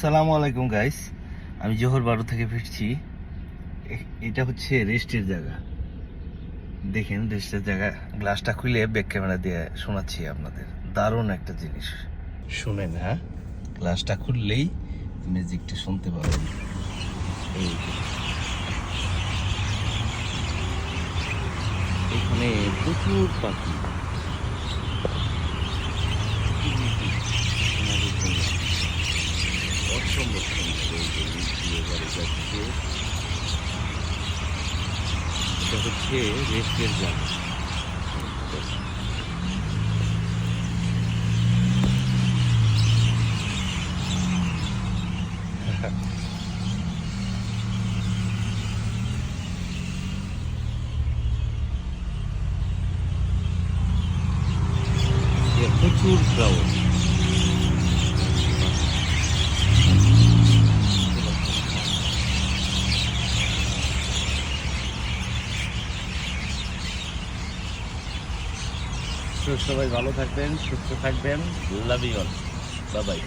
আসসালামু আলাইকুম গাইস, আমি জোহর বারো থেকে ফিরছি। এটা হচ্ছে রেস্টের জায়গা। দেখেন রেস্টের জায়গা, গ্লাসটা খুলে ব্যাক ক্যামেরা দিয়ে শোনাচ্ছি আপনাদের। দারুণ একটা জিনিস, শুনেন। হ্যাঁ, গ্লাসটা খুললেই মিউজিকটা শুনতে পাবেন। এই এখানে প্রচুর পাখি। অসম্ভব সুন্দর। এই যে নিচে এবারে যাচ্ছে, এটা হচ্ছে রেস্টের জায়গা। প্রচুর ক্রাউড। সবাই ভালো থাকবেন, সুস্থ থাকবেন। Love you all, bye by.